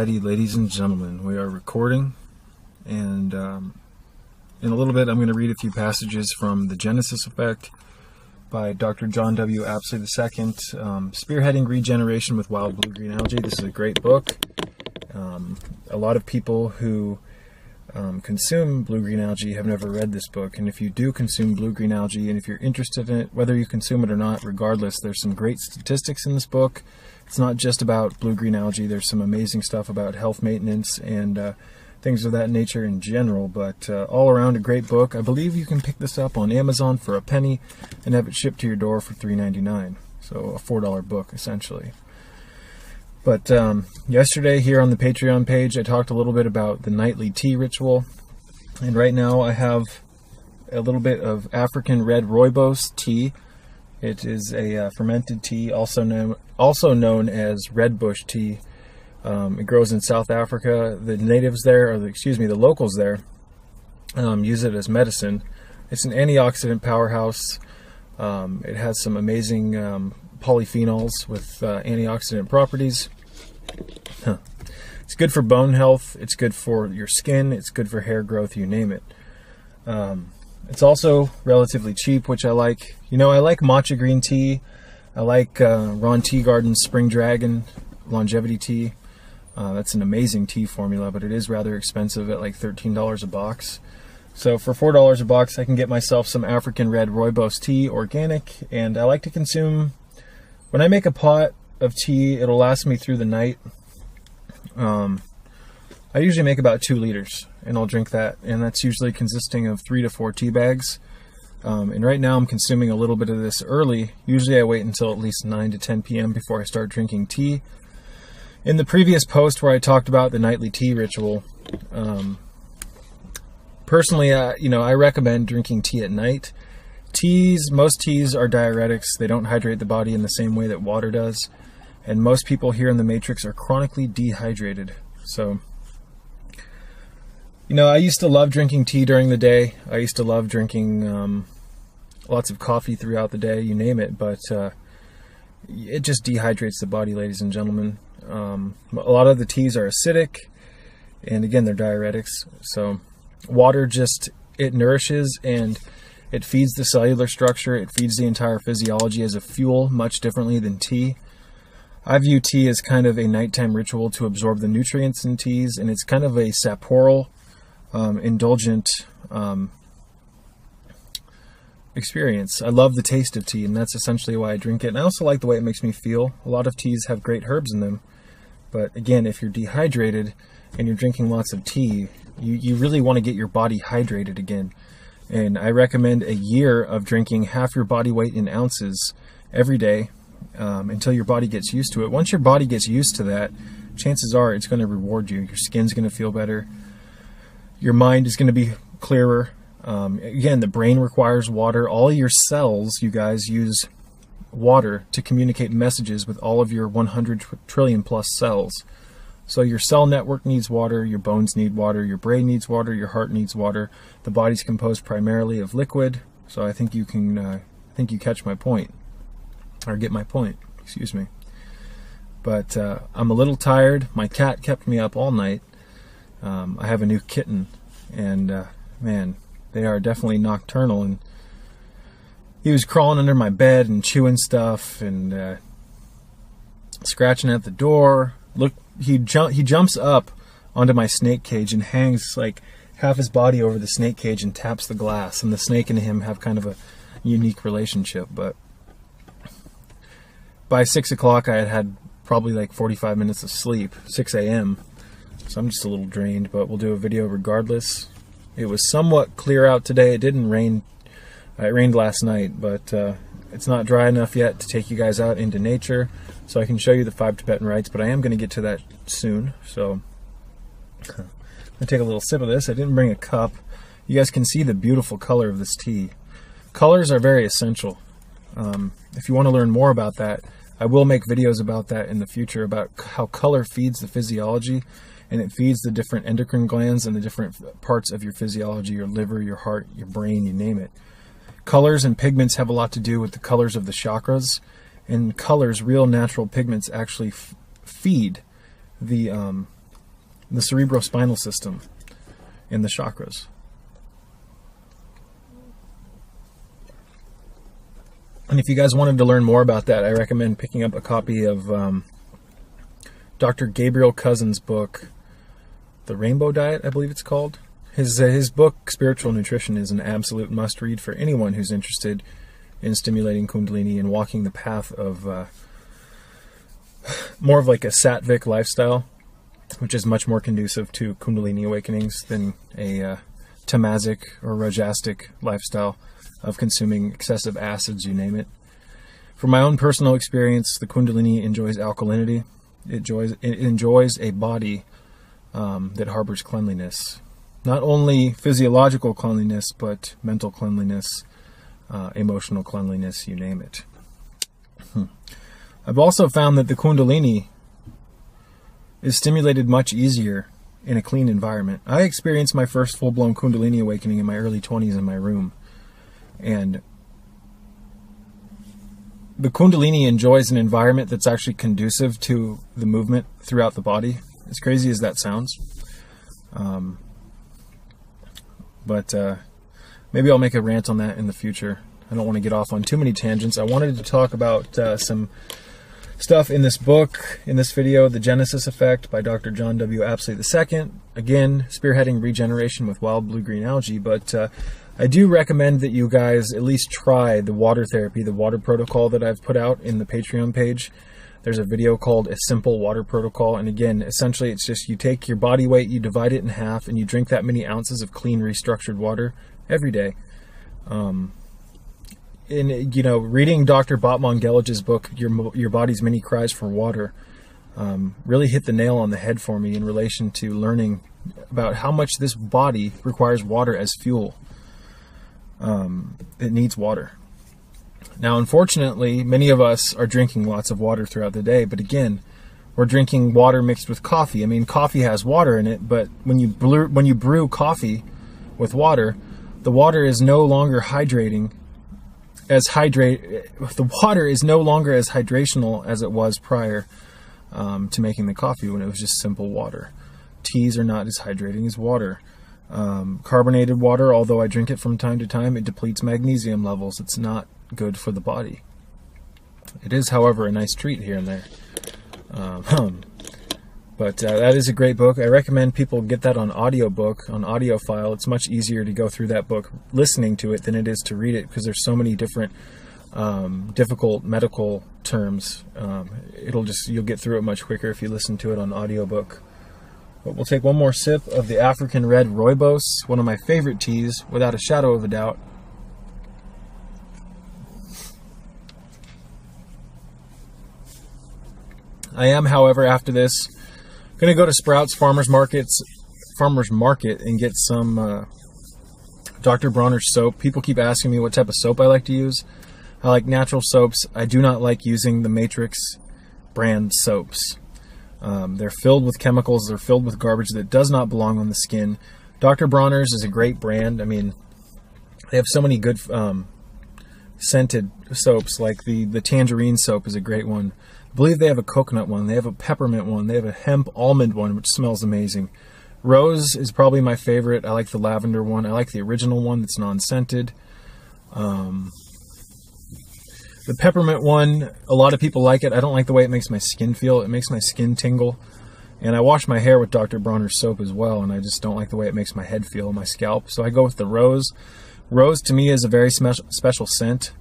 Alrighty, ladies and gentlemen, we are recording, and in a little bit I'm going to read a few passages from The Genesis Effect by Dr. John W. Apsley II, Spearheading Regeneration with Wild Blue-Green Algae. This is a great book. A lot of people who consume blue-green algae have never read this book, and if you do consume blue-green algae, and if you're interested in it, whether you consume it or not, regardless, there's some great statistics in this book. It's not just about blue-green algae. There's some amazing stuff about health maintenance and things of that nature in general, but all around a great book. I believe you can pick this up on Amazon for a penny and have it shipped to your door for $3.99, so a $4 book essentially. But yesterday here on the Patreon page, I talked a little bit about the nightly tea ritual, and right now I have a little bit of African red rooibos tea. It is a fermented tea, also known as red bush tea. It grows in South Africa. The natives there, or the locals there, use it as medicine. It's an antioxidant powerhouse. It has some amazing polyphenols with antioxidant properties. It's good for bone health. It's good for your skin. It's good for hair growth. You name it. It's also relatively cheap, which I like. You know, I like matcha green tea. I like Ron Tea Garden's Spring Dragon longevity tea. That's an amazing tea formula, but it is rather expensive at like $13 a box. So for $4 a box, I can get myself some African red rooibos tea, organic, and I like to consume, when I make a pot of tea, it'll last me through the night. I usually make about 2 liters, and I'll drink that, and that's usually consisting of 3 to 4 tea bags. And right now I'm consuming a little bit of this early. Usually I wait until at least 9 to 10 p.m. before I start drinking tea. In the previous post where I talked about the nightly tea ritual, personally, I recommend drinking tea at night. Most teas are diuretics. They don't hydrate the body in the same way that water does. And most people here in the Matrix are chronically dehydrated. So, I used to love drinking tea during the day. I used to love drinking lots of coffee throughout the day, you name it. But it just dehydrates the body, ladies and gentlemen. A lot of the teas are acidic. And again, they're diuretics. So water it nourishes and it feeds the cellular structure. It feeds the entire physiology as a fuel, much differently than tea. I view tea as kind of a nighttime ritual to absorb the nutrients in teas, and it's kind of a saporal, indulgent experience. I love the taste of tea, and that's essentially why I drink it. And I also like the way it makes me feel. A lot of teas have great herbs in them, but again, if you're dehydrated and you're drinking lots of tea, you really want to get your body hydrated again. And I recommend a year of drinking half your body weight in ounces every day until your body gets used to it. Once your body gets used to that, chances are it's going to reward you. Your skin's going to feel better. Your mind is going to be clearer. Again, the brain requires water. All your cells, you guys, use water to communicate messages with all of your 100 trillion plus cells. So your cell network needs water, your bones need water, your brain needs water, your heart needs water. The body's composed primarily of liquid. So I think you catch my point, or get my point, excuse me. But I'm a little tired. My cat kept me up all night. I have a new kitten, and man, they are definitely nocturnal, and he was crawling under my bed and chewing stuff and scratching at the door. Look, he jumps up onto my snake cage and hangs like half his body over the snake cage and taps the glass, and the snake and him have kind of a unique relationship. But by 6 o'clock I had probably like 45 minutes of sleep, 6 a.m. So I'm just a little drained, but we'll do a video regardless. It was somewhat clear out today. It didn't rain. It rained last night, but it's not dry enough yet to take you guys out into nature so I can show you the 5 Tibetan rites, but I am going to get to that soon. So I'm going to take a little sip of this. I didn't bring a cup. You guys can see the beautiful color of this tea. Colors are very essential. If you want to learn more about that, I will make videos about that in the future, about how color feeds the physiology, and it feeds the different endocrine glands and the different parts of your physiology, your liver, your heart, your brain, you name it. Colors and pigments have a lot to do with the colors of the chakras, and colors, real natural pigments, actually feed the the cerebrospinal system and the chakras. And if you guys wanted to learn more about that, I recommend picking up a copy of Dr. Gabriel Cousin's book, The Rainbow Diet, I believe it's called. His book, Spiritual Nutrition, is an absolute must-read for anyone who's interested in stimulating Kundalini and walking the path of more of like a sattvic lifestyle, which is much more conducive to Kundalini awakenings than a tamasic or rajasic lifestyle of consuming excessive acids, you name it. From my own personal experience, the Kundalini enjoys alkalinity. It enjoys a body that harbors cleanliness. Not only physiological cleanliness, but mental cleanliness, emotional cleanliness, you name it. I've also found that the Kundalini is stimulated much easier in a clean environment. I experienced my first full-blown Kundalini awakening in my early 20s in my room. And the Kundalini enjoys an environment that's actually conducive to the movement throughout the body, as crazy as that sounds. But maybe I'll make a rant on that in the future. I don't want to get off on too many tangents. I wanted to talk about some stuff in this book, in this video, The Genesis Effect by Dr. John W. Apsley II. Again, spearheading regeneration with wild blue-green algae. But I do recommend that you guys at least try the water therapy, the water protocol that I've put out in the Patreon page. There's a video called A Simple Water Protocol. And again, essentially it's just you take your body weight, you divide it in half, and you drink that many ounces of clean, restructured water every day. And, you know, reading Dr. Botman Gellich's book, Your Body's Many Cries for Water, really hit the nail on the head for me in relation to learning about how much this body requires water as fuel. It needs water. Now, unfortunately, many of us are drinking lots of water throughout the day, but again, we're drinking water mixed with coffee. I mean, coffee has water in it, but when you brew coffee with water, the water is no longer the water is no longer as hydrational as it was prior to making the coffee, when it was just simple water. Teas are not as hydrating as water. Carbonated water, although I drink it from time to time, it depletes magnesium levels. It's not good for the body. It is, however, a nice treat here and there. But that is a great book. I recommend people get that on audiobook, on audio file. It's much easier to go through that book listening to it than it is to read it, because there's so many different difficult medical terms. You'll get through it much quicker if you listen to it on audiobook. But we'll take one more sip of the African Red Rooibos, one of my favorite teas, without a shadow of a doubt. I am, however, after this, going to go to Sprouts Farmers Market and get some Dr. Bronner's soap. People keep asking me what type of soap I like to use. I like natural soaps. I do not like using the Matrix brand soaps. They're filled with chemicals. They're filled with garbage that does not belong on the skin. Dr. Bronner's is a great brand. I mean, they have so many good scented soaps, like the tangerine soap is a great one. I believe they have a coconut one. They have a peppermint one. They have a hemp almond one, which smells amazing. Rose is probably my favorite. I like the lavender one. I like the original one that's non-scented. The peppermint one, a lot of people like it. I don't like the way it makes my skin feel. It makes my skin tingle. And I wash my hair with Dr. Bronner's soap as well, and I just don't like the way it makes my head feel, my scalp. So I go with the rose. Rose, to me, is a very special scent.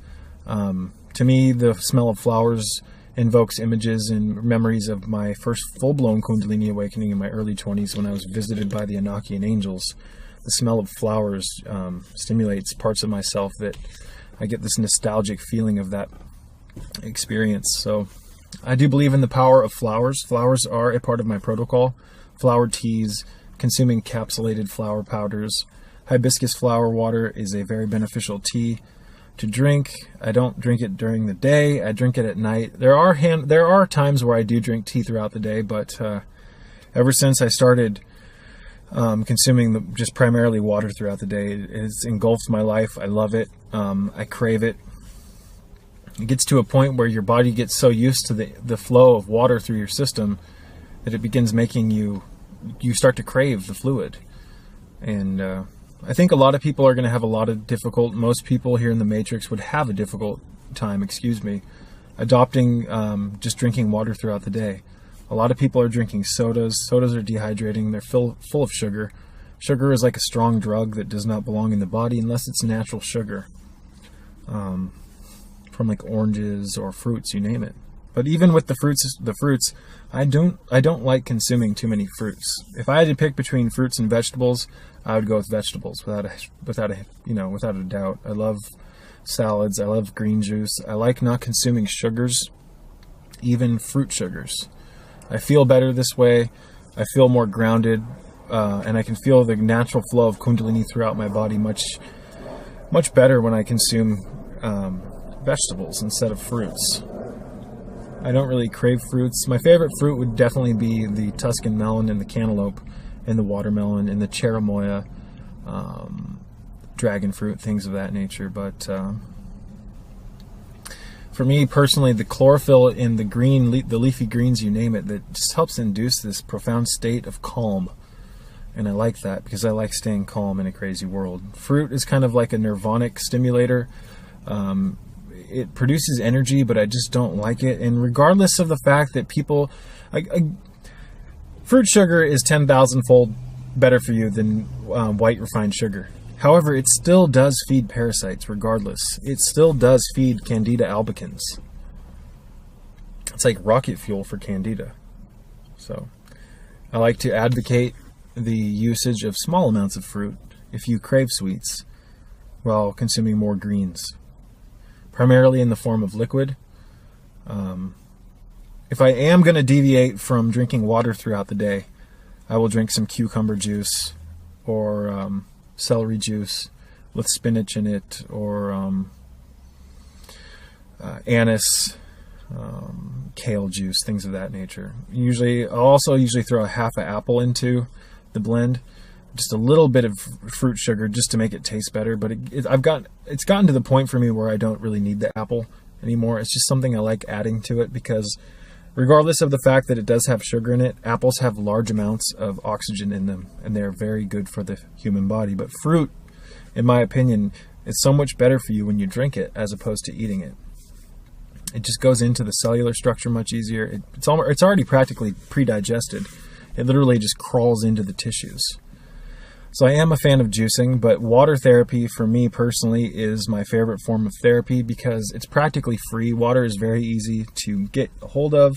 To me, the smell of flowers invokes images and memories of my first full-blown Kundalini awakening in my early 20s when I was visited by the Anakian angels. The smell of flowers stimulates parts of myself that I get this nostalgic feeling of that experience. So I do believe in the power of flowers. Flowers are a part of my protocol. Flower teas, consuming capsulated flower powders. Hibiscus flower water is a very beneficial tea to drink. I don't drink it during the day. I drink it at night. There are times where I do drink tea throughout the day, but ever since I started consuming just primarily water throughout the day, it's engulfed my life. I love it. I crave it. It gets to a point where your body gets so used to the flow of water through your system that it begins making you you start to crave the fluid. And I think a lot of people are going to have a lot of most people here in the Matrix would have a difficult time, adopting just drinking water throughout the day. A lot of people are drinking sodas. Sodas are dehydrating. They're full of sugar. Sugar is like a strong drug that does not belong in the body unless it's natural sugar. From like oranges or fruits, you name it. But even with the fruits, I don't like consuming too many fruits. If I had to pick between fruits and vegetables, I would go with vegetables without a doubt. I love salads. I love green juice. I like not consuming sugars, even fruit sugars. I feel better this way. I feel more grounded, and I can feel the natural flow of Kundalini throughout my body much better when I consume vegetables instead of fruits. I don't really crave fruits. My favorite fruit would definitely be the Tuscan melon and the cantaloupe and the watermelon and the cherimoya, dragon fruit, things of that nature. But for me personally, the chlorophyll in the leafy greens, you name it, that just helps induce this profound state of calm. And I like that because I like staying calm in a crazy world. Fruit is kind of like a nirvanic stimulator. It produces energy, but I just don't like it. And regardless of the fact that fruit sugar is 10,000-fold better for you than white refined sugar. However, it still does feed parasites regardless. It still does feed Candida albicans. It's like rocket fuel for Candida. So I like to advocate the usage of small amounts of fruit if you crave sweets while consuming more greens, primarily in the form of liquid. If I am going to deviate from drinking water throughout the day, I will drink some cucumber juice or celery juice with spinach in it, or anise, kale juice, things of that nature. I'll also usually throw a half an apple into the blend, just a little bit of fruit sugar just to make it taste better. But it's gotten to the point for me where I don't really need the apple anymore. It's just something I like adding to it because regardless of the fact that it does have sugar in it, apples have large amounts of oxygen in them, and they're very good for the human body. But fruit, in my opinion, is so much better for you when you drink it as opposed to eating it. It just goes into the cellular structure much easier. It's already practically pre-digested. It literally just crawls into the tissues. So I am a fan of juicing, but water therapy for me personally is my favorite form of therapy because it's practically free. Water is very easy to get a hold of.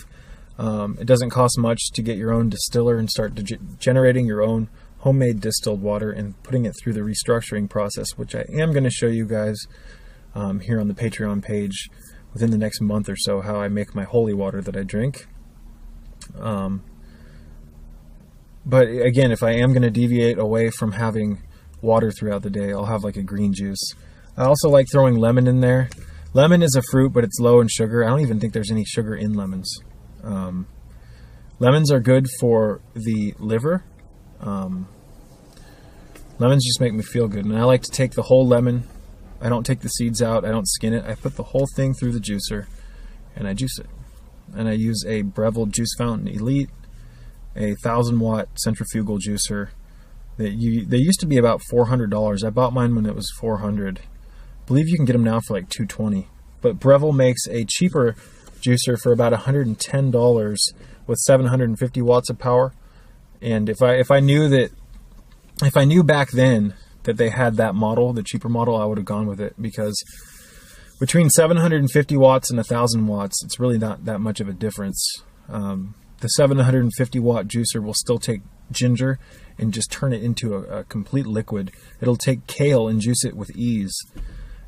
It doesn't cost much to get your own distiller and start generating your own homemade distilled water and putting it through the restructuring process, which I am going to show you guys here on the Patreon page within the next month or so, how I make my holy water that I drink. But again, if I am going to deviate away from having water throughout the day, I'll have like a green juice. I also like throwing lemon in there. Lemon is a fruit, but it's low in sugar. I don't even think there's any sugar in lemons. Lemons are good for the liver. Lemons just make me feel good. And I like to take the whole lemon. I don't take the seeds out. I don't skin it. I put the whole thing through the juicer and I juice it. And I use a Breville Juice Fountain Elite, a 1,000-watt centrifugal juicer. They used to be about $400. I bought mine when it was $400. I believe you can get them now for like $220. But Breville makes a cheaper juicer for about $110 with 750 watts of power. And if I knew back then that they had that model, the cheaper model, I would have gone with it, because between 750 watts and 1,000 watts, it's really not that much of a difference. The 750 watt juicer will still take ginger and just turn it into a complete liquid. It'll take kale and juice it with ease.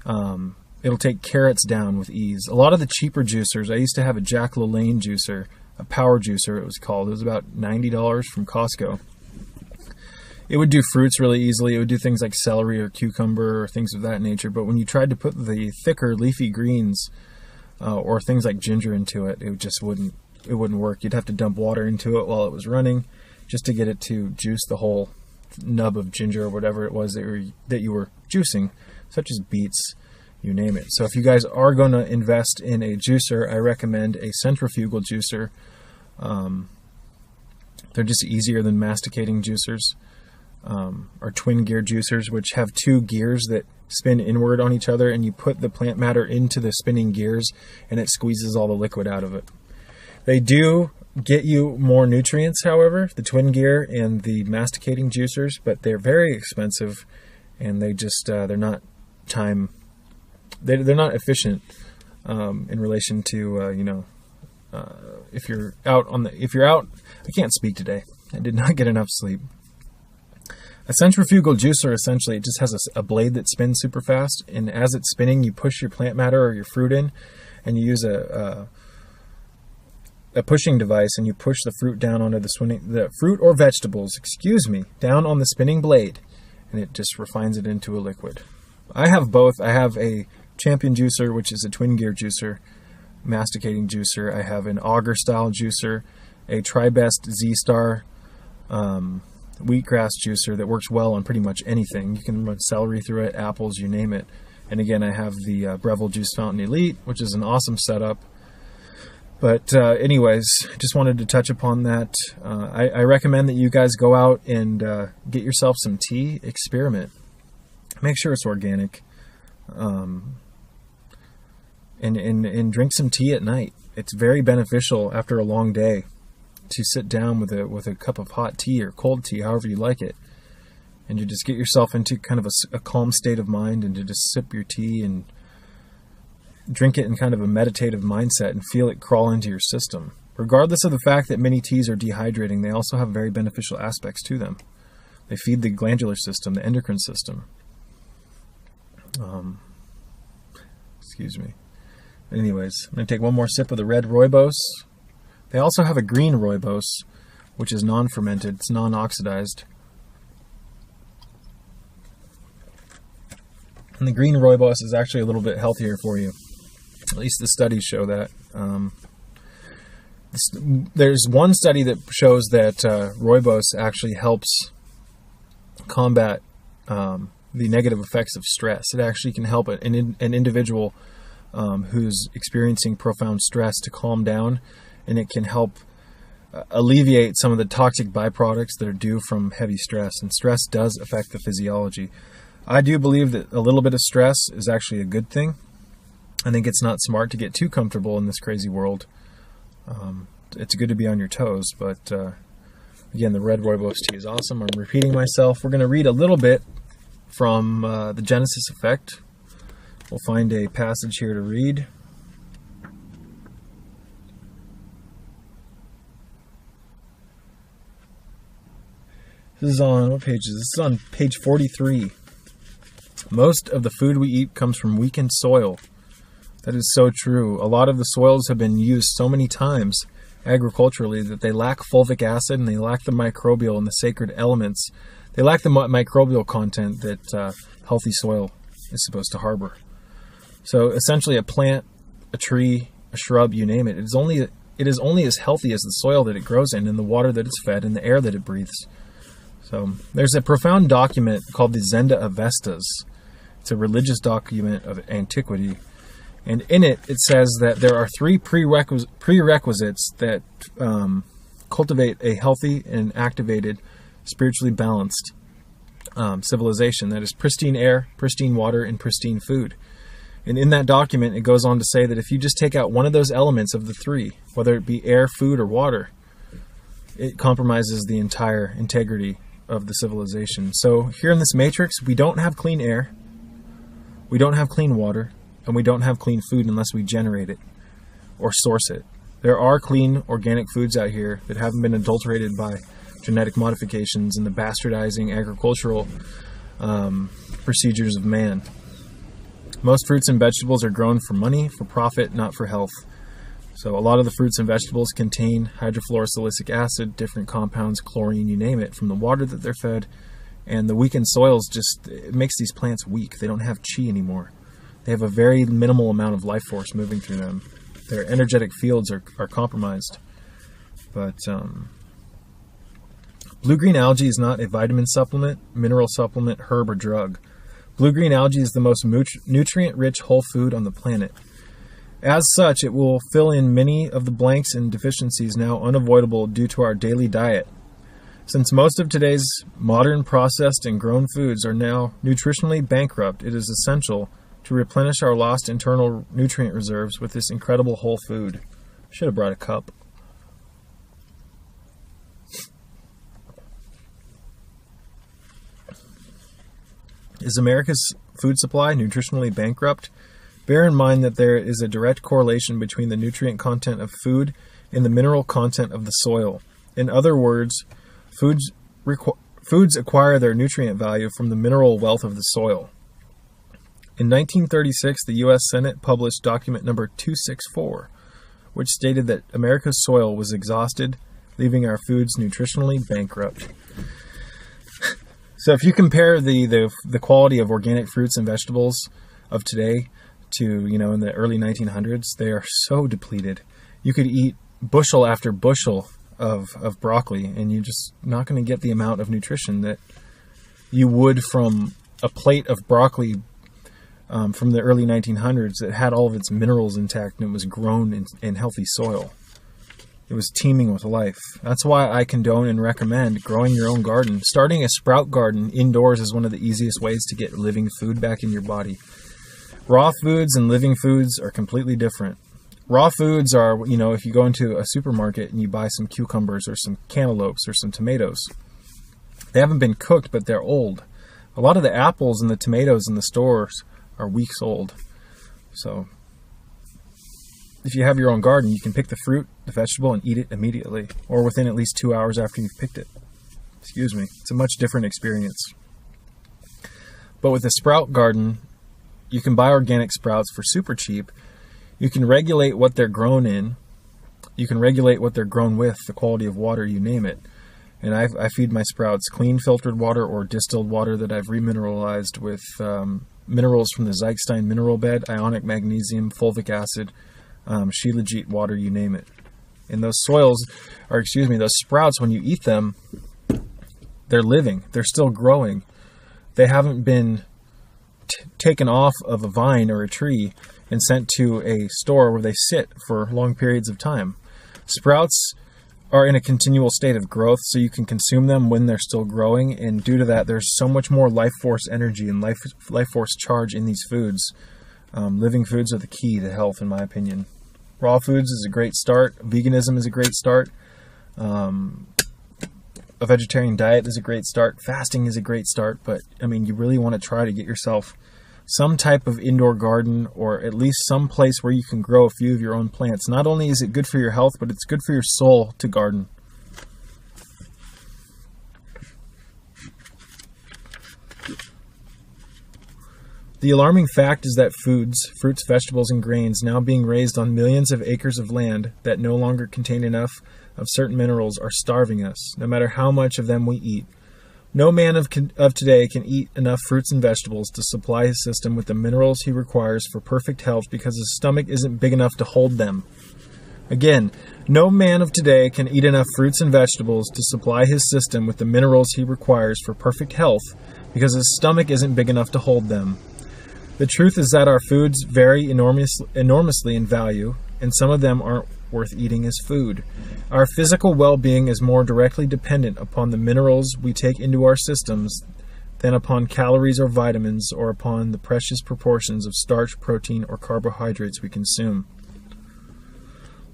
It'll take carrots down with ease. A lot of the cheaper juicers, I used to have a Jack LaLanne juicer, a power juicer it was called. It was about $90 from Costco. It would do fruits really easily. It would do things like celery or cucumber or things of that nature. But when you tried to put the thicker leafy greens or things like ginger into it, it just wouldn't work. You'd have to dump water into it while it was running just to get it to juice the whole nub of ginger or whatever it was that you were juicing, such as beets, you name it. So if you guys are going to invest in a juicer, I recommend a centrifugal juicer. They're just easier than masticating juicers, or twin gear juicers, which have two gears that spin inward on each other, and you put the plant matter into the spinning gears and it squeezes all the liquid out of it. They do get you more nutrients, however, the twin gear and the masticating juicers, but they're very expensive, and they just they're not efficient in relation to if you're out, I can't speak today. I did not get enough sleep. A centrifugal juicer, essentially, it just has a blade that spins super fast, and as it's spinning, you push your plant matter or your fruit in, and you use a pushing device, and you push the fruit down onto the fruit or vegetables, down on the spinning blade, and it just refines it into a liquid. I have both. I have a Champion juicer, which is a twin gear juicer, masticating juicer. I have an auger style juicer, a Tribest Z-Star wheatgrass juicer that works well on pretty much anything. You can run celery through it, apples, you name it. And again, I have the Breville Juice Fountain Elite, which is an awesome setup. But anyways, just wanted to touch upon that. I recommend that you guys go out and get yourself some tea, experiment. Make sure it's organic. And drink some tea at night. It's very beneficial after a long day to sit down with a cup of hot tea or cold tea, however you like it, and you just get yourself into kind of a calm state of mind, and to just sip your tea and drink it in kind of a meditative mindset and feel it crawl into your system. Regardless of the fact that many teas are dehydrating, they also have very beneficial aspects to them. They feed the glandular system, the endocrine system. Excuse me. Anyways, I'm going to take one more sip of the red rooibos. They also have a green rooibos, which is non-fermented. It's non-oxidized. And the green rooibos is actually a little bit healthier for you. At least the studies show that. There's one study that shows that rooibos actually helps combat the negative effects of stress. It actually can help an individual who's experiencing profound stress to calm down, and it can help alleviate some of the toxic byproducts that are due from heavy stress. And stress does affect the physiology. I do believe that a little bit of stress is actually a good thing. I think it's not smart to get too comfortable in this crazy world. It's good to be on your toes, but again, the red rooibos tea is awesome. I'm repeating myself. We're going to read a little bit from the Genesis Effect. We'll find a passage here to read. This is on, what page is this? This is on page 43. Most of the food we eat comes from weakened soil. That is so true. A lot of the soils have been used so many times agriculturally that they lack fulvic acid, and they lack the microbial and the sacred elements. They lack the microbial content that healthy soil is supposed to harbor. So essentially a plant, a tree, a shrub, you name it, it is only as healthy as the soil that it grows in, and the water that it's fed, and the air that it breathes. So there's a profound document called the Zenda Avestas. It's a religious document of antiquity. And in it, it says that there are 3 prerequisites that cultivate a healthy and activated, spiritually balanced civilization. That is pristine air, pristine water, and pristine food. And in that document, it goes on to say that if you just take out one of those elements of the 3, whether it be air, food, or water, it compromises the entire integrity of the civilization. So here in this matrix, we don't have clean air, we don't have clean water, and we don't have clean food unless we generate it or source it. There are clean organic foods out here that haven't been adulterated by genetic modifications and the bastardizing agricultural procedures of man. Most fruits and vegetables are grown for money, for profit, not for health. So a lot of the fruits and vegetables contain hydrofluorosilicic acid, different compounds, chlorine, you name it, from the water that they're fed. And the weakened soils it makes these plants weak. They don't have chi anymore. They have a very minimal amount of life force moving through them. Their energetic fields are compromised. But blue-green algae is not a vitamin supplement, mineral supplement, herb, or drug. Blue-green algae is the most nutrient-rich whole food on the planet. As such, it will fill in many of the blanks and deficiencies now unavoidable due to our daily diet. Since most of today's modern processed and grown foods are now nutritionally bankrupt, it is essential to replenish our lost internal nutrient reserves with this incredible whole food. Should have brought a cup. Is America's food supply nutritionally bankrupt? Bear in mind that there is a direct correlation between the nutrient content of food and the mineral content of the soil. In other words, foods acquire their nutrient value from the mineral wealth of the soil. In 1936, the U.S. Senate published document number 264, which stated that America's soil was exhausted, leaving our foods nutritionally bankrupt. So if you compare the quality of organic fruits and vegetables of today to, in the early 1900s, they are so depleted. You could eat bushel after bushel of broccoli, and you're just not going to get the amount of nutrition that you would from a plate of broccoli from the early 1900s that had all of its minerals intact and it was grown in healthy soil. It was teeming with life. That's why I condone and recommend growing your own garden. Starting a sprout garden indoors is one of the easiest ways to get living food back in your body. Raw foods and living foods are completely different. Raw foods are, if you go into a supermarket and you buy some cucumbers or some cantaloupes or some tomatoes, they haven't been cooked, but they're old. A lot of the apples and the tomatoes in the stores are weeks old. So if you have your own garden, you can pick the fruit, the vegetable, and eat it immediately, or within at least 2 hours after you've picked it. Excuse me. It's a much different experience. But with a sprout garden, you can buy organic sprouts for super cheap. You can regulate what they're grown in. You can regulate what they're grown with, the quality of water, you name it. And I feed my sprouts clean filtered water or distilled water that I've remineralized with minerals from the Zechstein mineral bed, ionic magnesium, fulvic acid, shilajit water, you name it. And those those sprouts, when you eat them, they're living. They're still growing. They haven't been taken off of a vine or a tree and sent to a store where they sit for long periods of time. Sprouts are in a continual state of growth, so you can consume them when they're still growing, and due to that, there's so much more life force energy and life force charge in these foods. Living foods are the key to health, in my opinion. Raw foods is a great start. Veganism is a great start. A vegetarian diet is a great start. Fasting is a great start, but you really want to try to get yourself some type of indoor garden, or at least some place where you can grow a few of your own plants. Not only is it good for your health, but it's good for your soul to garden. The alarming fact is that fruits, vegetables, and grains now being raised on millions of acres of land that no longer contain enough of certain minerals are starving us, no matter how much of them we eat. No man of today can eat enough fruits and vegetables to supply his system with the minerals he requires for perfect health because his stomach isn't big enough to hold them. Again, no man of today can eat enough fruits and vegetables to supply his system with the minerals he requires for perfect health because his stomach isn't big enough to hold them. The truth is that our foods vary enormously in value, and some of them aren't worth eating as food. Our physical well-being is more directly dependent upon the minerals we take into our systems than upon calories or vitamins, or upon the precious proportions of starch, protein, or carbohydrates we consume.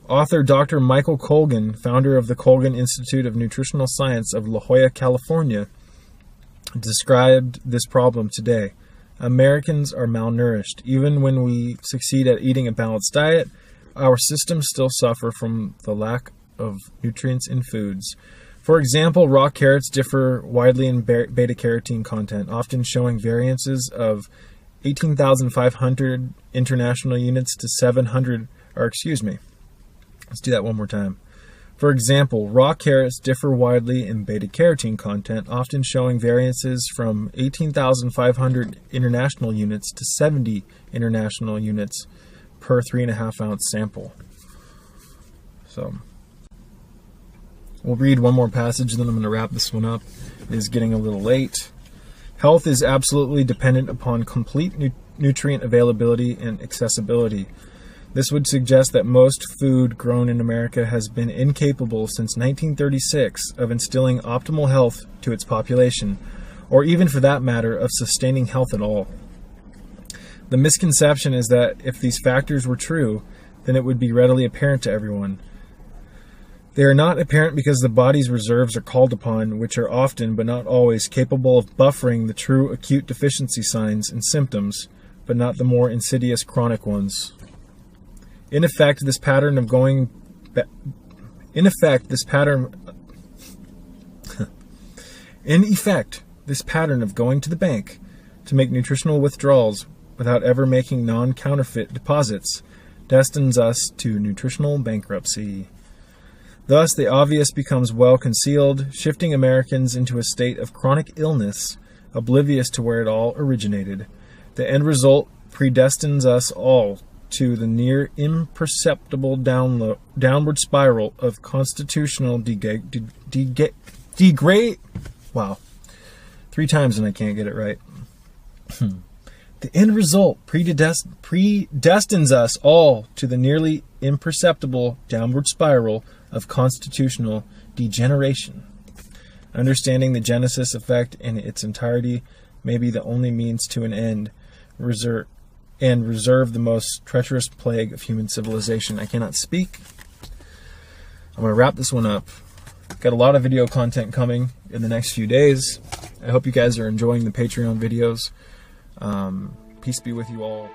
Author Dr. Michael Colgan, founder of the Colgan Institute of Nutritional Science of La Jolla, California, described this problem today. Americans are malnourished. Even when we succeed at eating a balanced diet, our systems still suffer from the lack of nutrients in foods. For example, raw carrots differ widely in beta-carotene content, often showing variances of 18,500 international units to 700, let's do that one more time. For example, raw carrots differ widely in beta-carotene content, often showing variances from 18,500 international units to 70 international units per 3.5 ounce sample. So, we'll read one more passage, then I'm going to wrap this one up. It is getting a little late. Health is absolutely dependent upon complete nutrient availability and accessibility. This would suggest that most food grown in America has been incapable since 1936 of instilling optimal health to its population, or even for that matter, of sustaining health at all. The misconception is that if these factors were true, then it would be readily apparent to everyone. They are not apparent because the body's reserves are called upon, which are often, but not always, capable of buffering the true acute deficiency signs and symptoms, but not the more insidious chronic ones. In effect, this pattern of going to the bank to make nutritional withdrawals without ever making non-counterfeit deposits destines us to nutritional bankruptcy. Thus, the obvious becomes well concealed, shifting Americans into a state of chronic illness, oblivious to where it all originated. The end result predestines us all to the near imperceptible downward spiral of constitutional wow. 3 times and I can't get it right. The end result predestines us all to the nearly imperceptible downward spiral of constitutional degeneration. Understanding the Genesis effect in its entirety may be the only means to an end, reserve the most treacherous plague of human civilization. I cannot speak. I'm going to wrap this one up. Got a lot of video content coming in the next few days. I hope you guys are enjoying the Patreon videos. Peace be with you all.